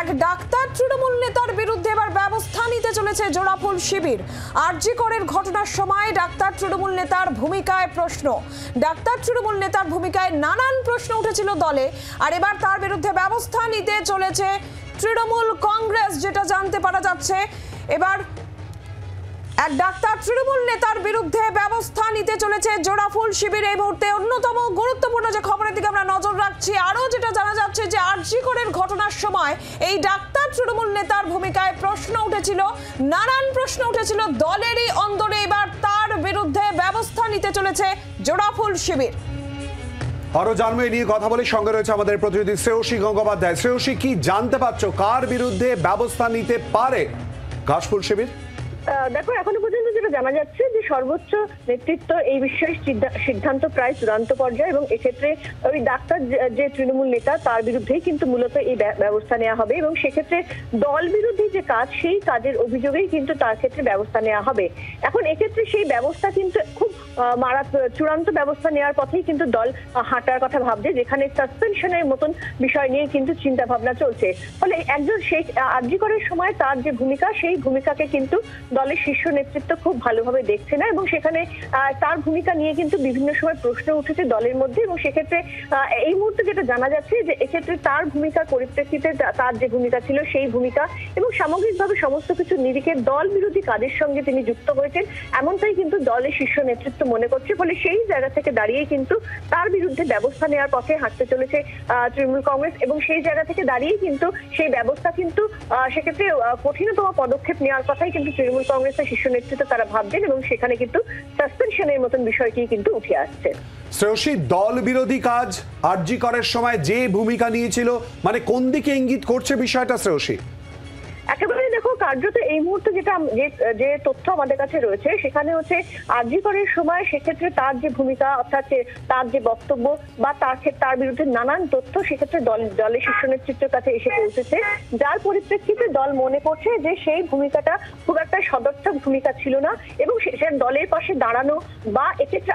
এক ডাক্তার তৃণমূল নেতার বিরুদ্ধে এবার ব্যবস্থা নিতে চলেছে জোড়াফুল শিবির। আরজি করের ঘটনার সময় ডাক্তার তৃণমূল নেতার ভূমিকায় প্রশ্ন, ডাক্তার তৃণমূল নেতার ভূমিকায় নানান প্রশ্ন উঠেছিল দলে, আর এবার তার বিরুদ্ধে ব্যবস্থা নিতে চলেছে তৃণমূল কংগ্রেস, যেটা জানতে পারা যাচ্ছে। এবার এক ডাক্তার তৃণমূল নেতার বিরুদ্ধে ব্যবস্থা নিতে চলেছে জোড়াফুল শিবির। এই মুহূর্তে অন্যতম গুরুত্বপূর্ণ যে খবরের দিকে আমরা নজর রাখছি, আরো যেটা জানা যাচ্ছে যে আরজি করের ঘটনার সময় এই ডাক্তার তৃণমূল নেতার ভূমিকায় প্রশ্ন উঠেছিল, নানান প্রশ্ন উঠেছিল দলেরই অন্দরে। এবার তার বিরুদ্ধে ব্যবস্থা নিতে চলেছে জোড়াফুল শিবির। আরো জানবো এই নিয়ে কথা বলে, সঙ্গে রয়েছে আমাদের প্রতিনিধি শ্রেয়সী গঙ্গোপাধ্যায়। শ্রেয়সী, কি জানতে পারছো, কার বিরুদ্ধে ব্যবস্থা নিতে পারে ঘাসফুল শিবির? দেখো, এখনো পর্যন্ত যেটা জানা যাচ্ছে যে সর্বোচ্চ নেতৃত্ব এই বিষয়ে সিদ্ধান্ত প্রায় চূড়ান্ত পর্যায়ে, এবং এক্ষেত্রে ওই ডাক্তার যে তৃণমূল নেতা তার বিরুদ্ধেই কিন্তু মূলত এই ব্যবস্থা নেওয়া হবে, এবং সেক্ষেত্রে দল বিরোধী যে কাজ সেই কাজের অভিযোগেই কিন্তু তার ক্ষেত্রে ব্যবস্থা নেওয়া হবে। এখন এক্ষেত্রে সেই ব্যবস্থা কিন্তু খুব চূড়ান্ত ব্যবস্থা নেওয়ার পথেই কিন্তু দল হাঁটার কথা ভাবছে, যেখানে সাসপেনশনের মতন বিষয় নিয়ে কিন্তু চিন্তা ভাবনা চলছে। ফলে একজন সেই আরজি করার সময় তার যে ভূমিকা, সেই ভূমিকাকে কিন্তু দলের শীর্ষ নেতৃত্ব খুব ভালোভাবে দেখছে না, এবং সেখানে তার ভূমিকা নিয়ে কিন্তু বিভিন্ন সময় প্রশ্ন উঠেছে দলের মধ্যে। এবং সেক্ষেত্রে এই মুহূর্তে যেটা জানা যাচ্ছে যে এক্ষেত্রে তার ভূমিকার পরিপ্রেক্ষিতে তার যে ভূমিকা ছিল সেই ভূমিকা এবং সামগ্রিকভাবে সমস্ত কিছু নিরিখে দল বিরোধী কাজের সঙ্গে তিনি যুক্ত হয়েছেন, এমনটাই কিন্তু দলের শীর্ষ নেতৃত্ব মনে করছে। ফলে সেই জায়গা থেকে দাঁড়িয়ে কিন্তু তার বিরুদ্ধে ব্যবস্থা নেওয়ার পথে হাঁটতে চলেছে তৃণমূল কংগ্রেস, এবং সেই জায়গা থেকে দাঁড়িয়ে কিন্তু সেই ব্যবস্থা কিন্তু সেক্ষেত্রে কঠিনতম পদক্ষেপ নেওয়ার কথাই কিন্তু তৃণমূল কংগ্রেসের শীর্ষ নেতৃত্ব তারা ভাবছেন, এবং সেখানে কিন্তু সাসপেনশনের মতন বিষয়টি কিন্তু উঠে আসছে। শ্রেয়সী, দল বিরোধী কাজ আরজি করার সময় যে ভূমিকা নিয়েছিল, মানে কোন দিকে ইঙ্গিত করছে বিষয়টা শ্রেয়সী? একেবারে দেখো, কার্যত এই মুহূর্তে যেটা যে তথ্য আমাদের কাছে রয়েছে সেখানে হচ্ছে আরজি করার সময় সেক্ষেত্রে তার যে ভূমিকা, অর্থাৎ তার যে বক্তব্য বা তার বিরুদ্ধে নানান তথ্য সেক্ষেত্রে দলের শীর্ষ নেতৃত্বের কাছে এসে পৌঁছেছে, যার পরিপ্রেক্ষিতে দল মনে করছে যে সেই ভূমিকাটা খুব একটা সদর্থক ভূমিকা ছিল না, এবং সে দলের পাশে দাঁড়ানো বা এক্ষেত্রে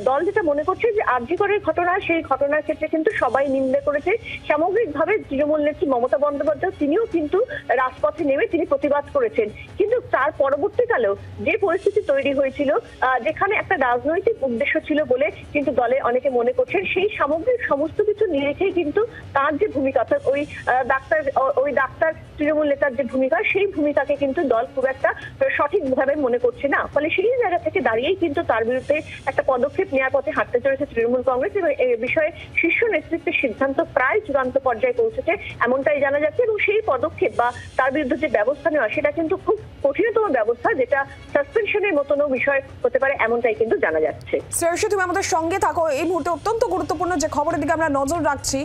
দল যেটা মনে করছে যে আরজি করের ঘটনা, সেই ঘটনার ক্ষেত্রে কিন্তু সবাই নিন্দা করেছে। সামগ্রিকভাবে তৃণমূল নেত্রী মমতা বন্দ্যোপাধ্যায় তিনিও কিন্তু রাজপথে নেমে তিনি প্রতিবাদ করেছেন, কিন্তু তার পরবর্তীকালেও যে পরিস্থিতি তৈরি হয়েছিল, যেখানে একটা রাজনৈতিক উদ্দেশ্য ছিল বলে কিন্তু দলে অনেকে মনে করছেন, সেই সামগ্রিক সমস্ত কিছু নিরেখেই কিন্তু তার যে ভূমিকা, অর্থাৎ ওই ডাক্তার তৃণমূল নেতার যে ভূমিকা, সেই ভূমিকাকে কিন্তু দল খুব একটা সঠিকভাবে মনে করছে না। ফলে সেই জায়গা থেকে দাঁড়িয়েই কিন্তু তার বিরুদ্ধে একটা পদক্ষেপ নেওয়ার পথে হাঁটতে চলেছে তৃণমূল কংগ্রেস, এবং এই বিষয়ে শীর্ষ নেতৃত্বের সিদ্ধান্ত প্রায় চূড়ান্ত পর্যায়ে পৌঁছেছে এমনটাই জানা যাচ্ছে। এবং সেই পদক্ষেপ বা তার বিরুদ্ধে যে ব্যবস্থা নেওয়া, সেটা কিন্তু খুব কঠিনতম ব্যবস্থা, যেটা সাসপেনশনের মতনও বিষয় হতে পারে এমনটাই কিন্তু জানা যাচ্ছে। শ্রেয়সী, তুমি আমাদের সঙ্গে থাকো। এই মুহূর্তে অত্যন্ত গুরুত্বপূর্ণ যে খবরের দিকে আমরা নজর রাখছি,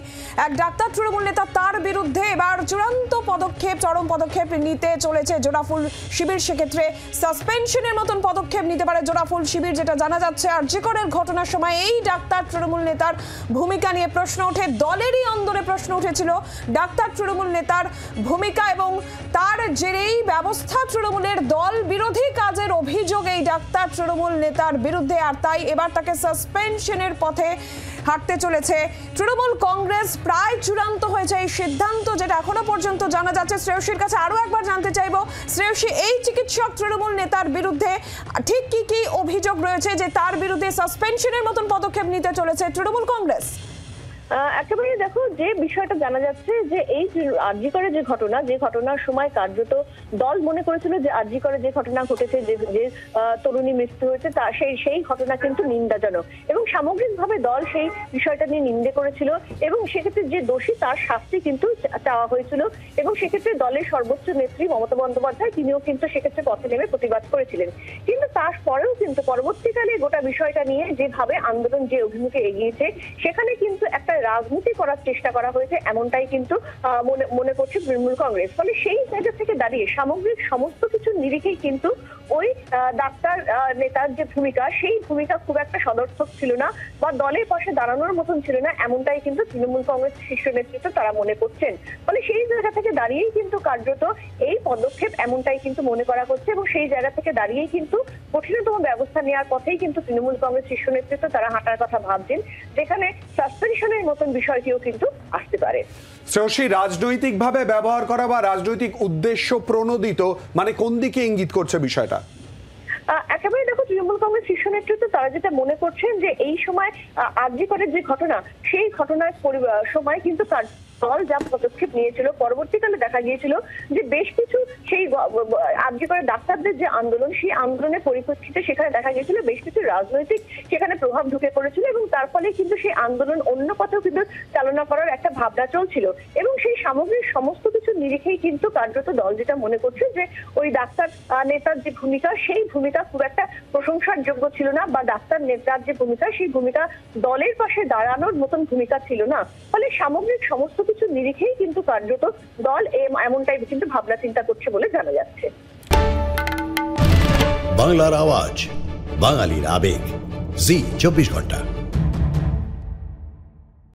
এক ডাক্তার তৃণমূল নেতা তার বিরুদ্ধে এবার চূড়ান্ত পদক্ষেপ, চরম পদক্ষেপ নিতে চলেছে জোড়াফুল শিবির। সেক্ষেত্রে সাসপেনশনের মতন পদক্ষেপ নিতে পারে জোড়াফুল শিবির, যেটা জানা যাচ্ছে। আরজি করের ঘটনার সময় এই ডাক্তার তৃণমূল নেতার ভূমিকা নিয়ে প্রশ্ন ওঠে, দলেরই অন্দরে প্রশ্ন উঠেছিল ডাক্তার তৃণমূল নেতার ভূমিকা, এবং তার জেরেই ব্যবস্থা তৃণমূলের দল বিরোধী কাজের অভিযোগ এই ডাক্তার তৃণমূল নেতার বিরুদ্ধে, আর তাই এবার তাকে সাসপেনশনের পথে হাঁটতে চলেছে তৃণমূল কংগ্রেস। প্রায় চূড়ান্ত হয়েছে এই সিদ্ধান্ত, যেটা এখনো পর্যন্ত জানা যাচ্ছে। শ্রেয়সীর কাছে আরো একবার জানতে চাইবো, শ্রেয়সী, এই চিকিৎসক তৃণমূল নেতার বিরুদ্ধে ঠিক কি কি অভিযোগ রয়েছে যে তার বিরুদ্ধে সাসপেনশনের মতন পদক্ষেপ নিতে চলেছে তৃণমূল কংগ্রেস? একেবারে দেখো, যে বিষয়টা জানা যাচ্ছে যে এই আরজি করে যে ঘটনার সময় কার্যত দল মনে করেছিল যে আরজি করে যে ঘটনা ঘটেছে, যে তরুণী মৃত্যু হয়েছে, তা সেই ঘটনা কিন্তু নিন্দাজনক, এবং সামগ্রিকভাবে দল সেই বিষয়টা নিয়ে নিন্দে করেছিল, এবং সেক্ষেত্রে যে দোষী তার শাস্তি কিন্তু চাওয়া হয়েছিল, এবং সেক্ষেত্রে দলের সর্বোচ্চ নেত্রী মমতা বন্দ্যোপাধ্যায় তিনিও কিন্তু সেক্ষেত্রে পথে নেমে প্রতিবাদ করেছিলেন। কিন্তু তারপরেও কিন্তু পরবর্তীকালে গোটা বিষয়টা নিয়ে যেভাবে আন্দোলন যে অভিমুখে এগিয়েছে, সেখানে কিন্তু একটা রাজনীতি করার চেষ্টা করা হয়েছে, এমনটাই কিন্তু মনে করছে তৃণমূল কংগ্রেস। ফলে সেই জায়গা থেকে দাঁড়িয়ে সামগ্রিক সমস্ত কিছু নিরিখেই কিন্তু ওই ডাক্তার নেতার যে ভূমিকা, সেই ভূমিকা খুব একটা সদর্থক ছিল না বা দলের পাশে দাঁড়ানোর মতন ছিল না, এমনটাই কিন্তু তৃণমূল কংগ্রেস শীর্ষ নেতৃত্ব তারা মনে করছেন। ফলে সেই জায়গা থেকে দাঁড়িয়েই কিন্তু কার্যত এই পদক্ষেপ এমনটাই কিন্তু মনে করা হচ্ছে, এবং সেই জায়গা থেকে দাঁড়িয়েই কিন্তু কঠিনতম ব্যবস্থা নেওয়ার পথেই কিন্তু তৃণমূল কংগ্রেস শীর্ষ নেতৃত্ব তারা হাঁটার কথা ভাবছেন, যেখানে সাসপেনশনের মতন বিষয়টিও কিন্তু আসতে পারে। শ্রেয়সী, রাজনৈতিকভাবে ব্যবহার করা বা রাজনৈতিক উদ্দেশ্য প্রণোদিত, মানে কোন দিকে ইঙ্গিত করছে বিষয়টা? একেবারে দেখো, তৃণমূল কংগ্রেস শীর্ষ নেতৃত্ব তারা যেটা মনে করছেন যে এই সময় আরজি করের যে ঘটনা, সেই ঘটনার সময় কিন্তু দল যা পদক্ষেপ নিয়েছিল, পরবর্তীকালে দেখা গিয়েছিল যে বেশ কিছু সেই আরজি করে ডাক্তারদের যে আন্দোলন, সেই আন্দোলনের পরিপ্রেক্ষিতে সেখানে দেখা গিয়েছিল বেশ কিছু রাজনৈতিক সেখানে প্রভাব ঢুকে পড়েছিল এবং তার ফলে কিন্তু সেই আন্দোলন অন্য পথেও কিন্তু চালনা করার একটা ভাবনা চলছিল এবং সেই সামগ্রিক সমস্ত কিছু নিরিখেই কিন্তু কার্যত দল যেটা মনে করছে যে ওই ডাক্তার নেতার যে ভূমিকা, সেই ভূমিকা খুব একটা প্রশংসার যোগ্য ছিল না, বা ডাক্তার নেতার যে ভূমিকা, সেই ভূমিকা দলের পাশে দাঁড়ানোর মতন ভূমিকা ছিল না। ফলে সামগ্রিক সমস্ত কিছু নিরিখেই কিন্তু কার্যত দল এমনটাই কিন্তু ভাবনা চিন্তা করছে বলে জানা যাচ্ছে। বাংলার আওয়াজ, বাঙালির আবেগ, জি 24 ঘন্টা।